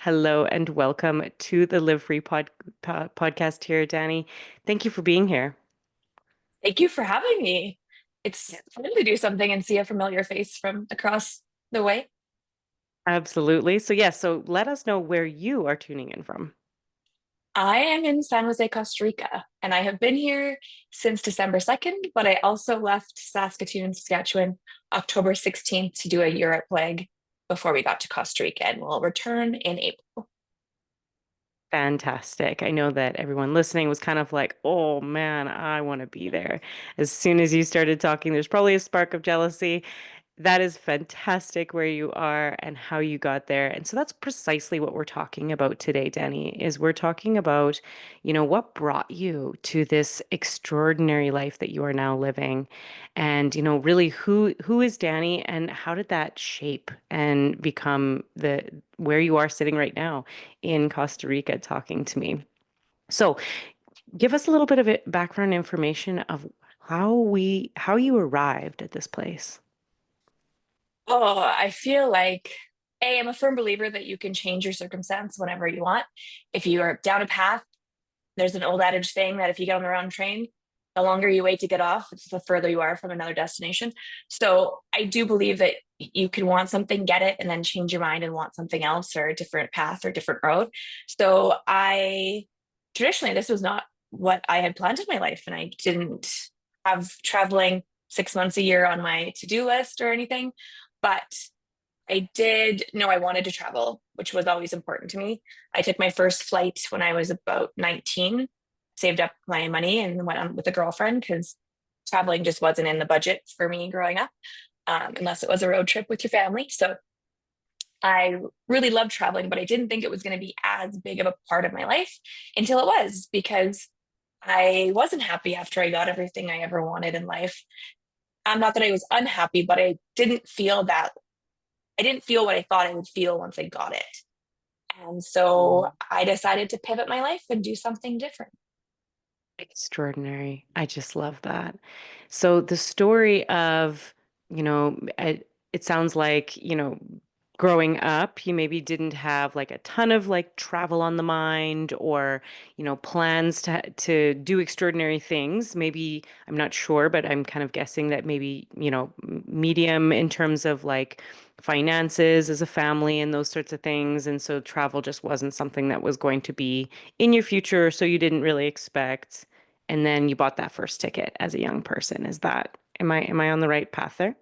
Hello and welcome to the Live Free podcast here, Dani. Thank you for being here. Thank you for having me. It's Yeah. fun to do something and see a familiar face from across the way. Absolutely. So let us know where you are tuning in from. I am in San Jose, Costa Rica, and I have been here since December 2nd, but I also left Saskatoon, Saskatchewan, October 16th to do a Europe leg before we got to Costa Rica, and we'll return in April. Fantastic. I know that everyone listening was kind of like, oh man, I want to be there. As soon as you started talking, there's probably a spark of jealousy. That is fantastic where you are and how you got there. And so that's precisely what we're talking about today, Danny, is we're talking about, what brought you to this extraordinary life that you are now living. And, really who is Danny and how did that shape and become the where you are sitting right now in Costa Rica talking to me. So give us a little bit of background information of how you arrived at this place. Oh, I feel like I'm a firm believer that you can change your circumstance whenever you want. If you are down a path, there's an old adage saying that if you get on the wrong train, the longer you wait to get off, it's the further you are from another destination. So I do believe that you can want something, get it, and then change your mind and want something else or a different path or different road. So I traditionally, this was not what I had planned in my life, and I didn't have traveling 6 months a year on my to-do list or anything. But I did know I wanted to travel, which was always important to me. I took my first flight when I was about 19, saved up my money and went on with a girlfriend because traveling just wasn't in the budget for me growing up, unless it was a road trip with your family. So I really loved traveling, but I didn't think it was going to be as big of a part of my life until it was because I wasn't happy after I got everything I ever wanted in life. Not that I was unhappy, but I didn't feel what I thought I would feel once I got it. And so I decided to pivot my life and do something different. Extraordinary. I just love that. So the story of, it sounds like, growing up, you maybe didn't have like a ton of like travel on the mind or, plans to do extraordinary things. Maybe I'm not sure, but I'm kind of guessing that maybe, medium in terms of like finances as a family and those sorts of things. And so travel just wasn't something that was going to be in your future, so you didn't really expect. And then you bought that first ticket as a young person. Am I on the right path there?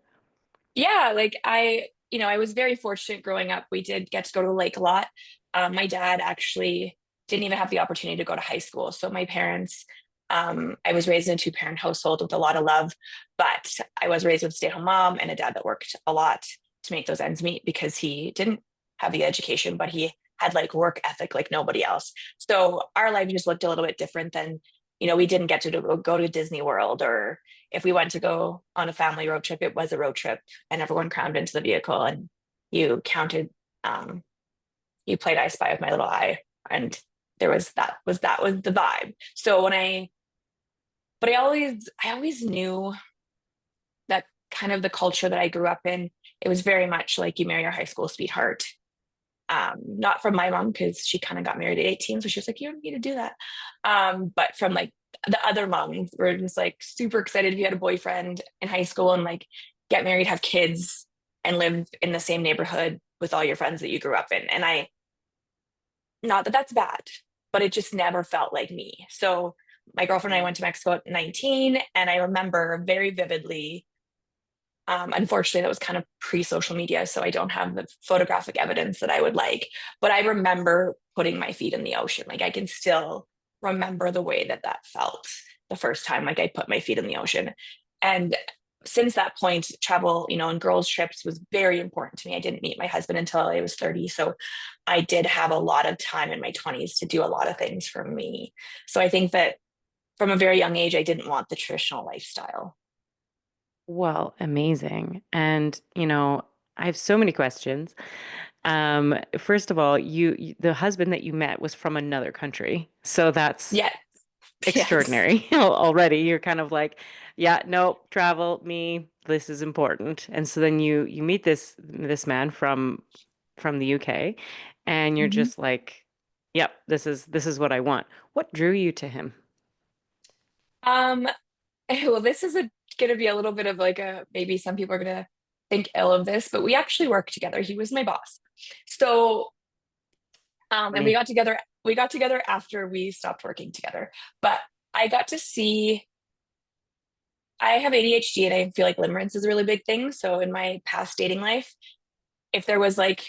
Yeah, I was very fortunate growing up. We did get to go to the lake a lot. My dad actually didn't even have the opportunity to go to high school. So my parents, I was raised in a two-parent household with a lot of love, but I was raised with a stay-at-home mom and a dad that worked a lot to make those ends meet because he didn't have the education, but he had like work ethic like nobody else. So our life just looked a little bit different than, we didn't get to go to Disney World, or if we went to go on a family road trip, it was a road trip and everyone crammed into the vehicle and you counted, um, you played I Spy with My Little Eye. And that was the vibe. So but I always knew that kind of the culture that I grew up in, it was very much like you marry your high school sweetheart. Not from my mom because she kind of got married at 18, so she was like, "You don't need to do that." But from like the other moms were just like super excited if you had a boyfriend in high school and like get married, have kids, and live in the same neighborhood with all your friends that you grew up in. And not that that's bad, but it just never felt like me. So my girlfriend and I went to Mexico at 19, and I remember very vividly. Unfortunately, that was kind of pre-social media, so I don't have the photographic evidence that I would like. But I remember putting my feet in the ocean. Like I can still remember the way that that felt the first time. Like I put my feet in the ocean, and since that point, travel, and girls' trips was very important to me. I didn't meet my husband until I was 30, so I did have a lot of time in my 20s to do a lot of things for me. So I think that from a very young age, I didn't want the traditional lifestyle. Well, amazing. And, I have so many questions. First of all, the husband that you met was from another country. So that's Yeah, yes. extraordinary already. You're kind of like, yeah, no, travel, me, this is important. And so then you meet this man from from the UK, and you're Mhm. just like, yep, this is what I want. What drew you to him? Um, well, this is gonna be a little bit of like a maybe some people are gonna think ill of this, but we actually worked together. He was my boss. So, and we Funny. got together. We got together after we stopped working together. But I got to see. I have ADHD and I feel like limerence is a really big thing. So in my past dating life, if there was like,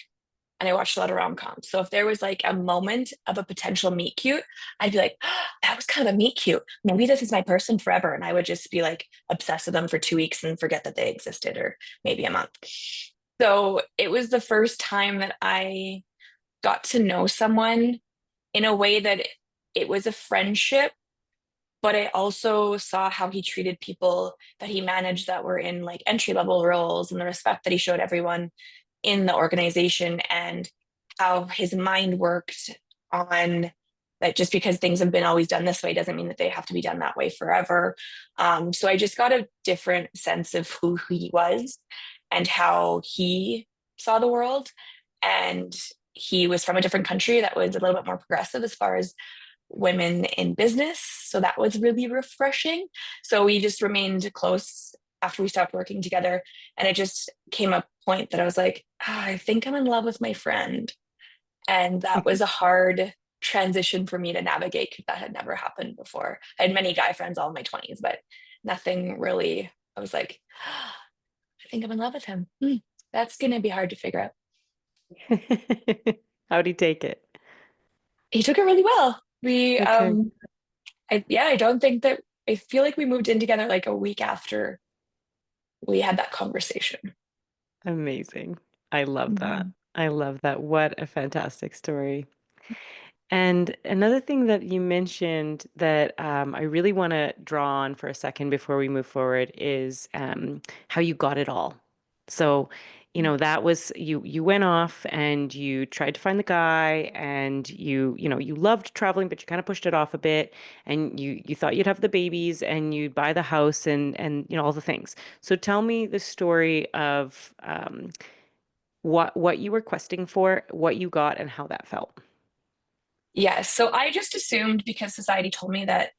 and I watched a lot of rom-coms. So if there was like a moment of a potential meet cute, I'd be like, oh, that was kind of a meet cute. Maybe this is my person forever. And I would just be like obsessed with them for 2 weeks and forget that they existed, or maybe a month. So it was the first time that I got to know someone in a way that it was a friendship, but I also saw how he treated people that he managed that were in like entry level roles, and the respect that he showed everyone in the organization, and how his mind worked on that just because things have been always done this way doesn't mean that they have to be done that way forever. So I just got a different sense of who he was and how he saw the world. And he was from a different country that was a little bit more progressive as far as women in business. So that was really refreshing. So we just remained close after we stopped working together. And it just came a point that I was like, I think I'm in love with my friend. And that was a hard transition for me to navigate because that had never happened before. I had many guy friends all in my 20s, but nothing really. I was like, I think I'm in love with him. That's going to be hard to figure out. How'd he take it? He took it really well. Okay. I don't think that, I feel like we moved in together like a week after we had that conversation. Amazing. I love that. Mhm. I love that. What a fantastic story. And another thing that you mentioned that I really want to draw on for a second before we move forward is how you got it all. So, that was you went off and you tried to find the guy and you loved traveling, but you kind of pushed it off a bit and you thought you'd have the babies and you'd buy the house and all the things. So tell me the story of what you were questing for, what you got, and how that felt. Yes. So I just assumed because society told me that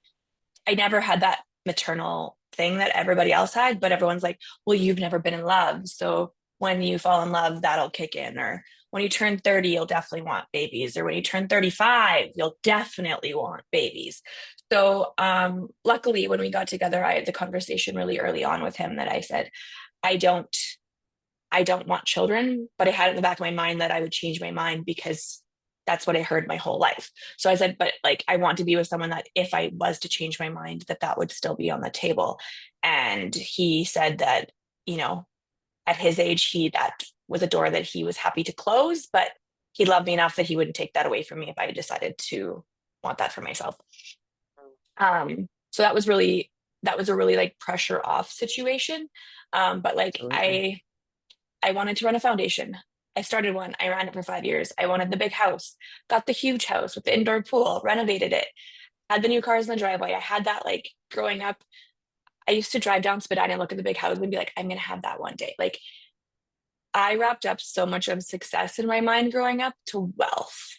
I never had that maternal thing that everybody else had, but everyone's like, well, you've never been in love. So when you fall in love, that'll kick in. Or when you turn 30, you'll definitely want babies. Or when you turn 35, you'll definitely want babies. So luckily, when we got together, I had the conversation really early on with him that I said, I don't I don't want children, but I had it in the back of my mind that I would change my mind because that's what I heard my whole life. So I said, but like, I want to be with someone that if I was to change my mind, that would still be on the table. And he said that, you know, at his age, that was a door that he was happy to close, but he loved me enough that he wouldn't take that away from me if I decided to want that for myself. So that was a really like pressure off situation. But like Absolutely. I wanted to run a foundation. I started one. I ran it for 5 years. I wanted the big house, got the huge house with the indoor pool, renovated it, had the new cars in the driveway. I had that like growing up. I used to drive down Spadina and look at the big house and be like, I'm going to have that one day. Like I wrapped up so much of success in my mind growing up to wealth,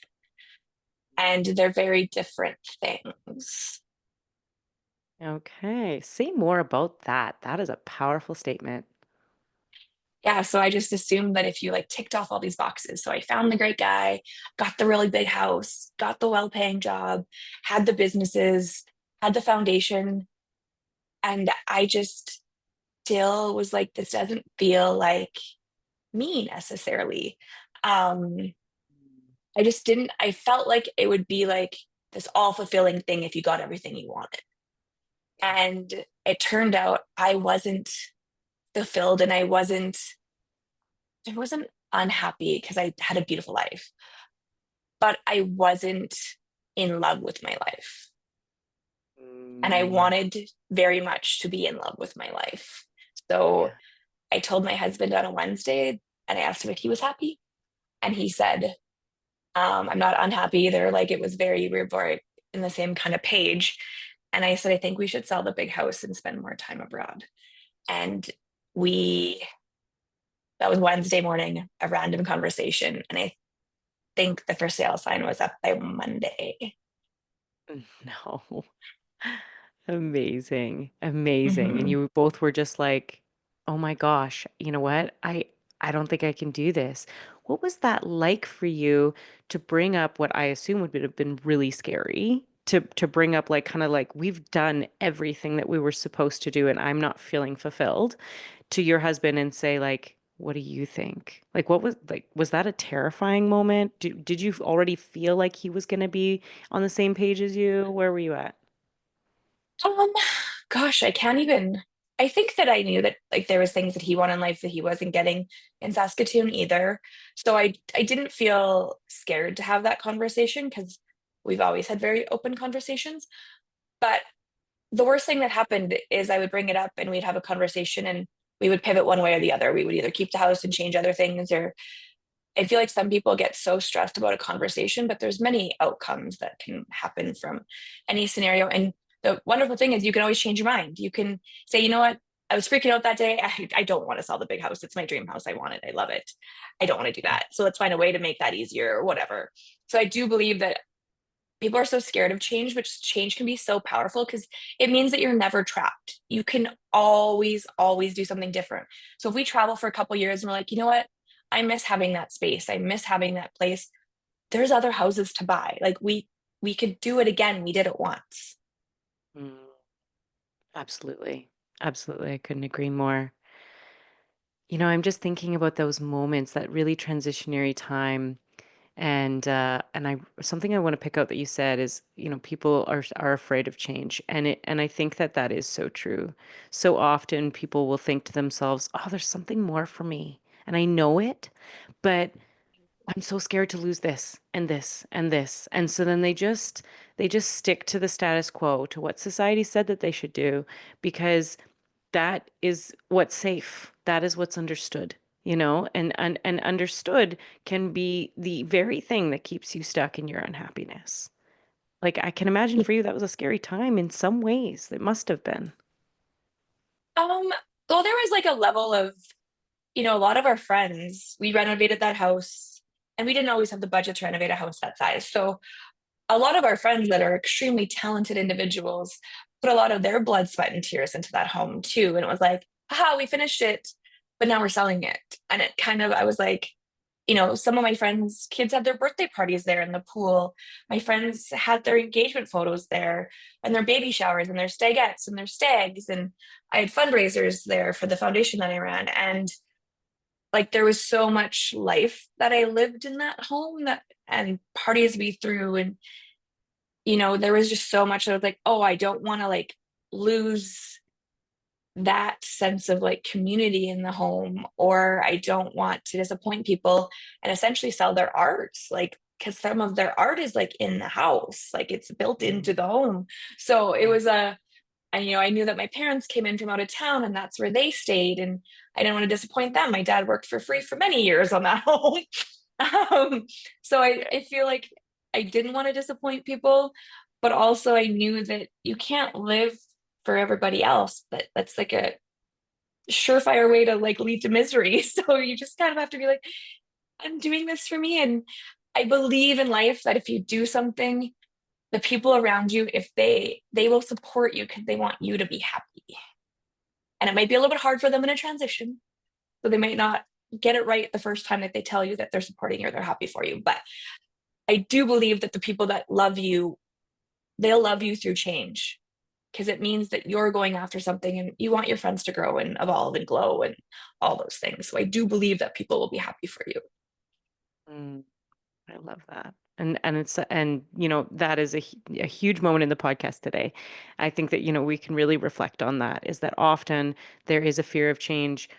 and they're very different things. Okay. Say more about that. That is a powerful statement. Yeah, so I just assumed that if you like ticked off all these boxes, so I found the great guy, got the really big house, got the well-paying job, had the businesses, had the foundation, and I just still was like, this doesn't feel like me necessarily. Um, I just didn't, I felt like it would be like this all-fulfilling thing if you got everything you wanted. And it turned out I wasn't fulfilled and I wasn't unhappy because I had a beautiful life, but I wasn't in love with my life. And I Mm, wanted very much to be in love with my life. So yeah. I told my husband on a Wednesday and I asked him if he was happy. And he said, I'm not unhappy either. Like it was we were in the same kind of page. And I said, I think we should sell the big house and spend more time abroad. And we That was Wednesday morning, a random conversation. And I think the for sale sign was up by Monday. No. Amazing. Amazing. And Hmm. you both were just like, "Oh my gosh, you know what? I don't think I can do this." What was that like for you to bring up what I assume would have been really scary to bring up like kind of like we've done everything that we were supposed to do and I'm not feeling fulfilled to your husband and say like, "What do you think?" Like what was that a terrifying moment? Did you already feel like he was going to be on the same page as you? Where were you at? Um, Gosh, I can't even. I think that I knew that like there was things that he wanted in life that he wasn't getting in Saskatoon either. So I didn't feel scared to have that conversation because we've always had very open conversations. But the worst thing that happened is I would bring it up and we'd have a conversation and we would pivot one way or the other. We would either keep the house and change other things, or I feel like some people get so stressed about a conversation, but there's many outcomes that can happen from any scenario. And the wonderful thing is you can always change your mind. You can say, you know what? I was freaking out that day. I don't want to sell the big house. It's my dream house. I want it. I love it. I don't want to do that. So let's find a way to make that easier or whatever. So I do believe that people are so scared of change, which change can be so powerful because it means that you're never trapped. You can always do something different. So if we travel for a couple years and we're like, you know what? I miss having that space. I miss having that place. There's other houses to buy. Like we could do it again. We did it once. Mm, absolutely. Absolutely. I couldn't agree more. I'm just thinking about those moments, that really transitionary time. And I something I want to pick out that you said is, people are afraid of change. And I think that that is so true. So often people will think to themselves, "Oh, there's something more for me." And I know it, but I'm so scared to lose this and this and this. And so then they just stick to the status quo, to what society said that they should do, because that is what's safe. That is what's understood, and understood can be the very thing that keeps you stuck in your unhappiness. Like I can imagine for you that was a scary time in some ways. It must have been. Um, well, there was like a level of, a lot of our friends, we renovated that house and we didn't always have the budget to renovate a house that size. So a lot of our friends that are extremely talented individuals put a lot of their blood, sweat, and tears into that home too. And it was like, haha, we finished it, but now we're selling it. And it kind of, I was like, some of my friends' kids had their birthday parties there in the pool. My friends had their engagement photos there and their baby showers and their stagettes and their stags. And I had fundraisers there for the foundation that I ran. And like there was so much life that I lived in that home, that and parties we threw, and there was just so much that I was like, oh, I don't want to like lose that sense of like community in the home, or I don't want to disappoint people and essentially sell their art, like because some of their art is like in the house, like it's built into Mm, the home. So it yeah. was a and I knew that my parents came in from out of town and that's where they stayed, and I didn't want to disappoint them. My dad worked for free for many years on that home. um, so I feel like I didn't want to disappoint people, but also I knew that you can't live for everybody else. That's like a surefire way to like lead to misery. So you just kind of have to be like, I'm doing this for me. And I believe in life that if you do something, the people around you, if they will support you because they want you to be happy. And it might be a little bit hard for them in a transition, so they might not get it right the first time that they tell you that they're supporting you or they're happy for you. But I do believe that the people that love you, they'll love you through change, because it means that you're going after something and you want your friends to grow and evolve and glow and all those things. So I do believe that people will be happy for you. Mm, I love that. And that is a huge moment in the podcast today. I think that we can really reflect on that, is that often there is a fear of change,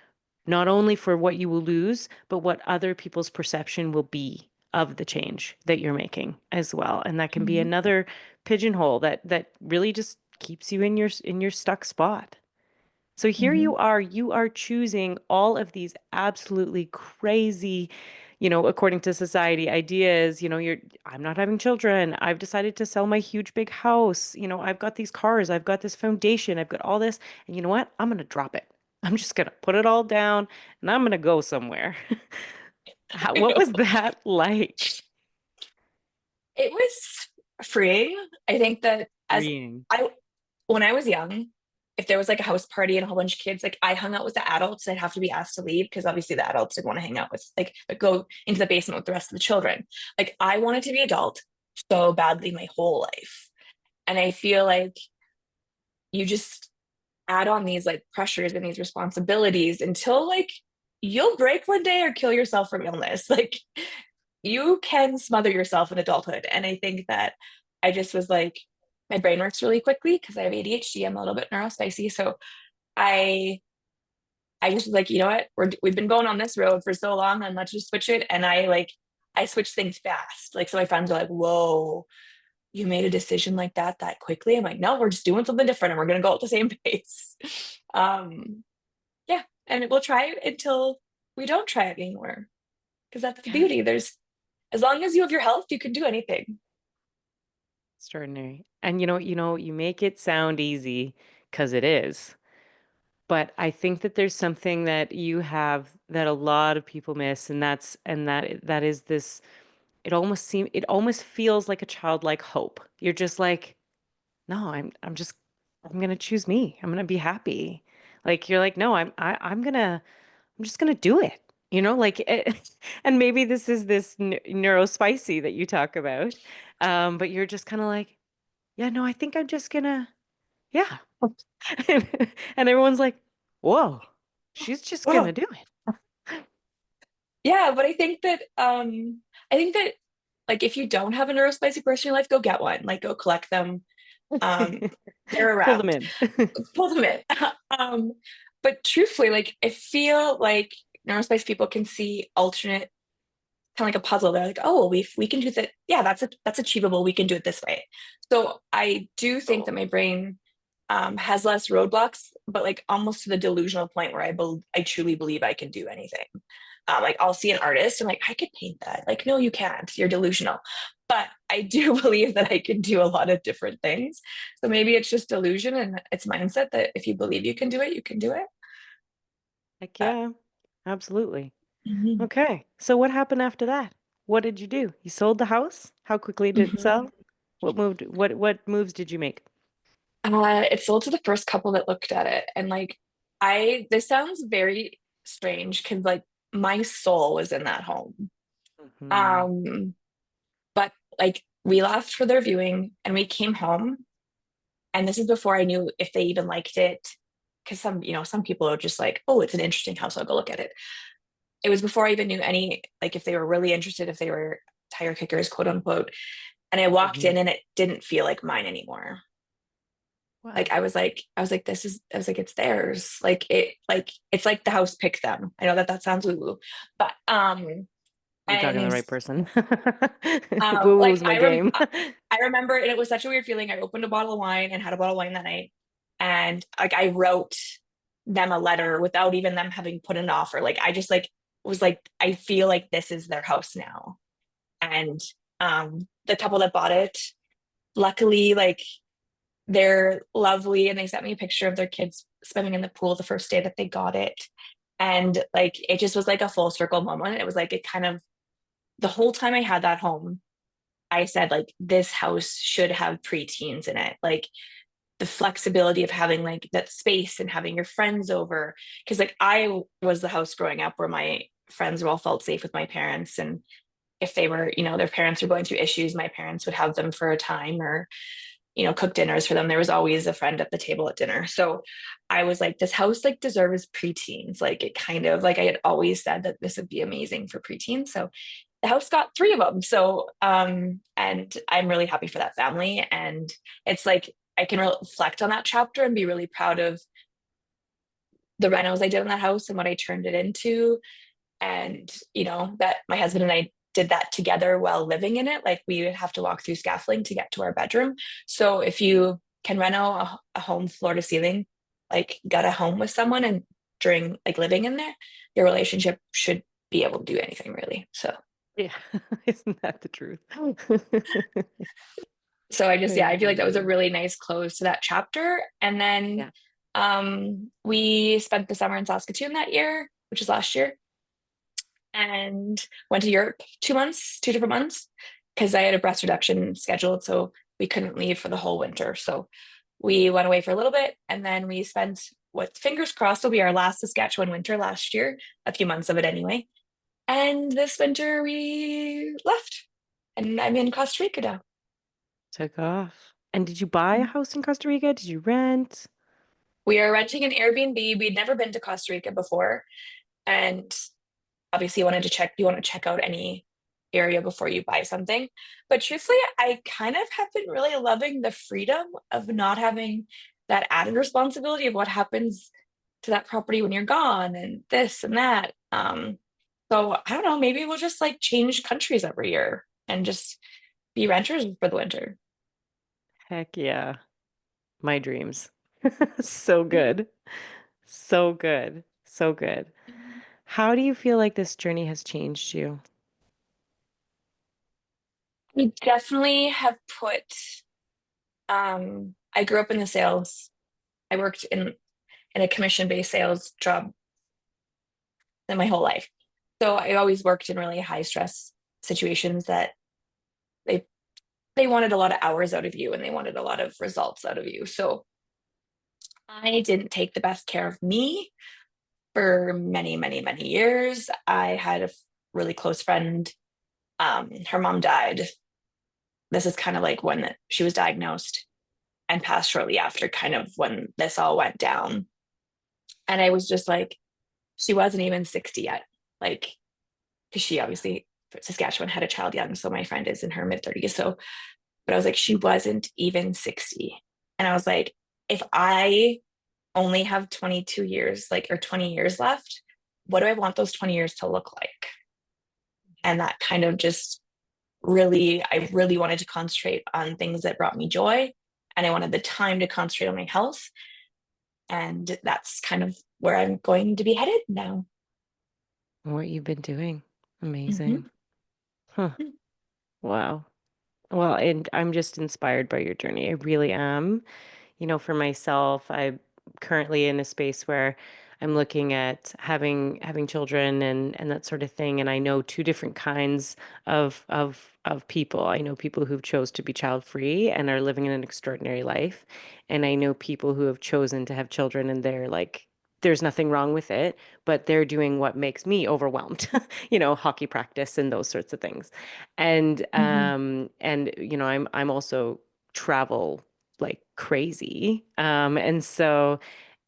not only for what you will lose, but what other people's perception will be of the change that you're making as well. And that can be Mhm. another pigeonhole that really just keeps you in your stuck spot. So here Mhm. you are choosing all of these absolutely crazy, according to society ideas, I'm not having children. I've decided to sell my huge big house. I've got these cars, I've got this foundation, I've got all this. And you know what? I'm going to drop it. I'm just gonna put it all down and I'm gonna go somewhere. I What know. was that like? It was freeing. I think that as Freeing. I when I was young, if there was like a house party and a whole bunch of kids, like I hung out with the adults, I'd have to be asked to leave because obviously the adults didn't want to hang out with like go into the basement with the rest of the children. Like I wanted to be adult so badly my whole life. And I feel like you just add on these like pressures and these responsibilities until like you'll break one day or kill yourself from illness. Like you can smother yourself in adulthood. And I think that I just was like, my brain works really quickly because I have ADHD. I'm a little bit neurospicy. So I I just was like, you know what? We've been going on this road for so long and let's just switch it. And I switch things fast. Like so my friends are like, whoa, you made a decision like that quickly. I'm like, no, we're just doing something different and we're gonna go at the same pace. Um, yeah. And we'll try it until we don't try it anymore. Because that's the Yeah, beauty. There's as long as you have your health, you can do anything. extraordinary. And you make it sound easy because it is. But I think that there's something that you have that a lot of people miss, and that is this. It almost feels like a childlike hope. You're just like, no, I'm gonna choose me. I'm gonna be happy. Like you're like, no, I'm just gonna do it. Like, and maybe this is this neurospicy that you talk about, but you're just kind of like, yeah, no, I think I'm just gonna, yeah, and everyone's like, whoa, she's just gonna Wow. do Yeah, but I think that like if you don't have a neurospicy person in your life, go get one. Like go collect them. Um, it. they're Pull them around. in. Pull them in. um, but truthfully, like I feel like neurospicy people can see alternate kind of like a puzzle. They're like, oh, well, we can do that. Yeah, that's achievable. We can do it this way. So I do think that my brain has less roadblocks, but like almost to the delusional point where I truly believe I can do anything. Like I'll see an artist and like I could paint that. Like, no, you can't. You're delusional. But I do believe that I can do a lot of different things. So maybe it's just delusion and it's mindset that if you believe you can do it, you can do it. Heck But, yeah, absolutely. mhm. Okay, so what happened after that? What did you do? You sold the house? How quickly did it Mhm. sell? What moves did you make? It sold to the first couple that looked at it. And like, this sounds very strange because like my soul was in that home. Hmm. Um, but like we left for their viewing and we came home. And this is before I knew if they even liked it. Because some people are just like, oh, it's an interesting house. I'll go look at it. It was before I even knew like if they were really interested, if they were tire kickers, quote unquote. And I walked Hmm. in and it didn't feel like mine anymore. Like Wow. I was like it's theirs. Like it's like the house picked them. I know that sounds woo woo, but You're talking to the and right person. Woo like woo's my game. I remember, and it was such a weird feeling. I opened a bottle of wine and had a bottle of wine that night, and like I wrote them a letter without even them having put an offer. Like I just like was like I feel like this is their house now, and the couple that bought it, luckily, like they're lovely and they sent me a picture of their kids swimming in the pool the first day that they got it. And like it just was like a full circle moment. It was like it kind of the whole time I had that home, I said like this house should have preteens in it. Like the flexibility of having like that space and having your friends over. Cause like I was the house growing up where my friends all felt safe with my parents. And if they were, their parents were going through issues, my parents would have them for a time or cook dinners for them. There was always a friend at the table at dinner. So I was like, this house like deserves preteens. Like it kind of like I had always said that this would be amazing for preteens. So the house got three of them. So and I'm really happy for that family. And it's like I can reflect on that chapter and be really proud of the renos I did in that house and what I turned it into. And that my husband and I did that together while living in it. Like we would have to walk through scaffolding to get to our bedroom. So if you can reno a home floor to ceiling, like got a home with someone and during like living in there, your relationship should be able to do anything really. Yeah, isn't that the truth? So I just, I yeah, I feel like that was a agree. really nice close to that chapter. And then Yeah. We spent the summer in Saskatoon that year, which is last year, and went to Europe 2 months, 2 different months, because I had a breast reduction scheduled, so we couldn't leave for the whole winter. So we went away for a little bit, and then we spent what fingers crossed will be our last Saskatchewan winter last year, a few months of it anyway. And this winter we left, and I'm in Costa Rica now. Took off. And did you buy a house in Costa Rica? Did you rent? We are renting an Airbnb. We'd never been to Costa Rica before, and obviously you want to check out any area before you buy something. But truthfully, I kind of have been really loving the freedom of not having that added responsibility of what happens to that property when you're gone and this and that. So I don't know, maybe we'll just like change countries every year and just be renters for the winter. Heck yeah. My dreams. So good. So good. So good. How do you feel like this journey has changed you? We definitely have put I grew up in the sales. I worked in a commission-based sales job in my whole life. So I always worked in really high stress situations that they they wanted a lot of hours out of you and they wanted a lot of results out of you. So I didn't take the best care of me for many, many, many years. I had a really close friend. Her mom died. This is kind of like when she was diagnosed and passed shortly after, kind of when this all went down. And I was just like, she wasn't even 60 yet. Like, because she obviously, Saskatchewan had a child young. So my friend is in her mid 30s. So, but I was like, she wasn't even 60. And I was like, if I only have 22 years, like, or 20 years left, what do I want those 20 years to look like? And that kind of just really, I really wanted to concentrate on things that brought me joy. And I wanted the time to concentrate on my health. And that's kind of where I'm going to be headed now. What you've been doing? Mm-hmm. Amazing. Huh. Wow. Well, and I'm just inspired by your journey. I really am. For myself, I'm currently in a space where I'm looking at having children and that sort of thing. And I know two different kinds of people. I know people who've chose to be child free and are living an extraordinary life. And I know people who have chosen to have children and they're like, there's nothing wrong with it, but they're doing what makes me overwhelmed, hockey practice and those sorts of things. Mm-hmm. I'm also travel like crazy. And so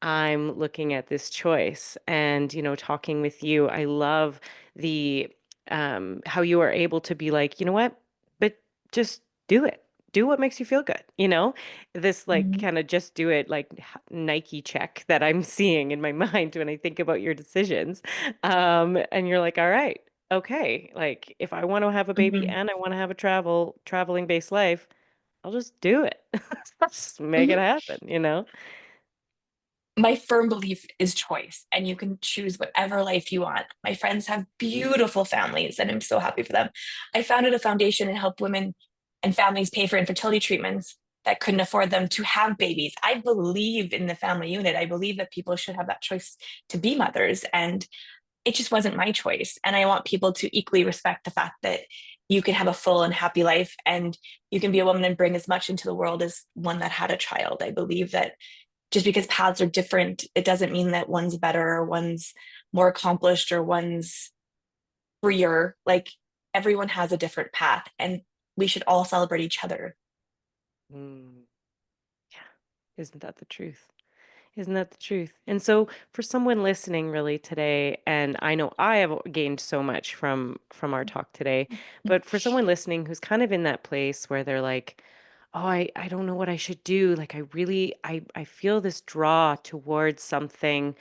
I'm looking at this choice and, talking with you. I love the how you are able to be like, you know what? But just do it. Do what makes you feel good, This like Mm-hmm. kind of just do it like Nike check that I'm seeing in my mind when I think about your decisions. And you're like, all right, okay, like if I want to have a baby Mm-hmm. and I want to have a traveling based life, I'll just do it. Just make it Mm-hmm. happen. My firm belief is choice, and you can choose whatever life you want. My friends have beautiful families, and I'm so happy for them. I founded a foundation and helped women and families pay for infertility treatments that couldn't afford them to have babies. I believe in the family unit. I believe that people should have that choice to be mothers, and it just wasn't my choice. And I want people to equally respect the fact that you can have a full and happy life and you can be a woman and bring as much into the world as one that had a child. I believe that just because paths are different, it doesn't mean that one's better or one's more accomplished or one's freer. Like everyone has a different path and we should all celebrate each other. Mm, yeah. Isn't that the truth? Isn't that the truth? And so for someone listening really today, and I know I have gained so much from our talk today, but for someone listening who's kind of in that place where they're like, "Oh, I don't know what I should do. Like I feel this draw towards something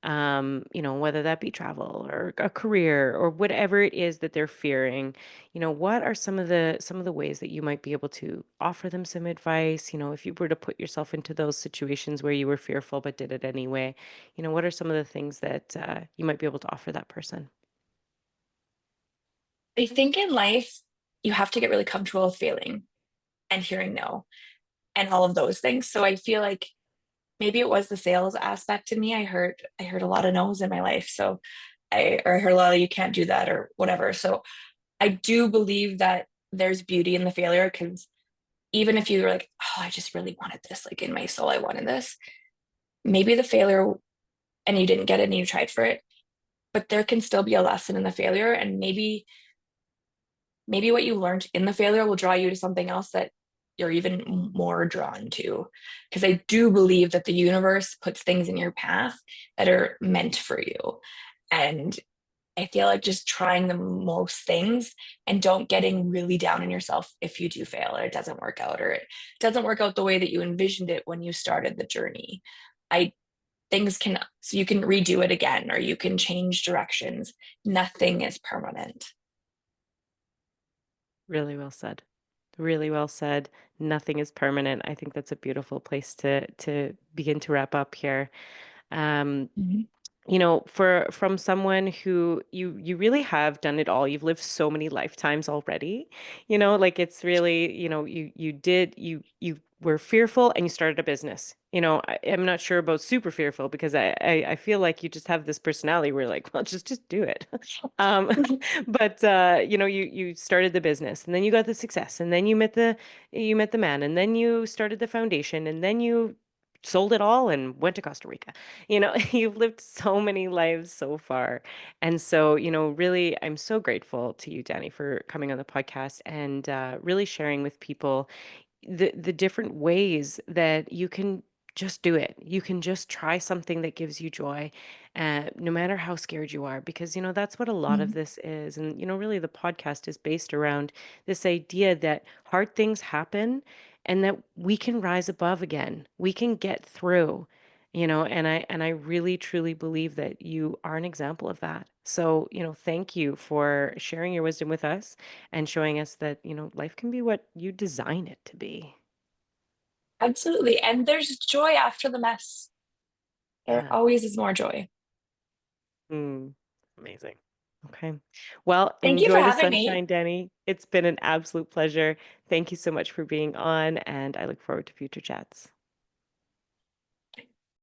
whether that be travel or a career or whatever it is that they're fearing, what are some of the ways that you might be able to offer them some advice, if you were to put yourself into those situations where you were fearful but did it anyway, what are some of the things that you might be able to offer that person? I think in life, you have to get really comfortable with failing and hearing no and all of those things. So I feel like maybe it was the sales aspect to me. I heard a lot of no's in my life. So I heard a lot of you can't do that or whatever. So I do believe that there's beauty in the failure because even if you're like, oh, I just really wanted this, like in my soul, I wanted this, maybe the failure and you didn't get it and you tried for it, but there can still be a lesson in the failure. And maybe what you learned in the failure will draw you to something else that you're even more drawn to. Because I do believe that the universe puts things in your path that are meant for you. And I feel like just trying the most things and don't getting really down on yourself if you do fail or it doesn't work out or it doesn't work out the way that you envisioned it when you started the journey. I things can so you can redo it again or you can change directions. Nothing is permanent. Really well said. Really well said. Nothing is permanent. I think that's a beautiful place to begin to wrap up here. Um, Mhm. for from someone who you really have done it all. You've lived so many lifetimes already. Like it's really, you were fearful and you started a business. I'm not sure about super fearful because I feel like you just have this personality where you're like, well, just do it. Um, but you started the business and then you got the success and then you met the man and then you started the foundation and then you sold it all and went to Costa Rica. You've lived so many lives so far. And so, really, I'm so grateful to you, Danny, for coming on the podcast and really sharing with people the different ways that you can just do it. You can just try something that gives you joy, no matter how scared you are, because that's what a lot of Mhm. this is. And really, the podcast is based around this idea that hard things happen, and that we can rise above again. We can get through. And I really truly believe that you are an example of that. So, thank you for sharing your wisdom with us and showing us that, life can be what you design it to be. Absolutely. And there's joy after the mess. There Yeah. always is more joy. Mm, amazing. Okay. Well, Thank you for enjoy the having me. sunshine, Danny. It's been an absolute pleasure. Thank you so much for being on, and I look forward to future chats.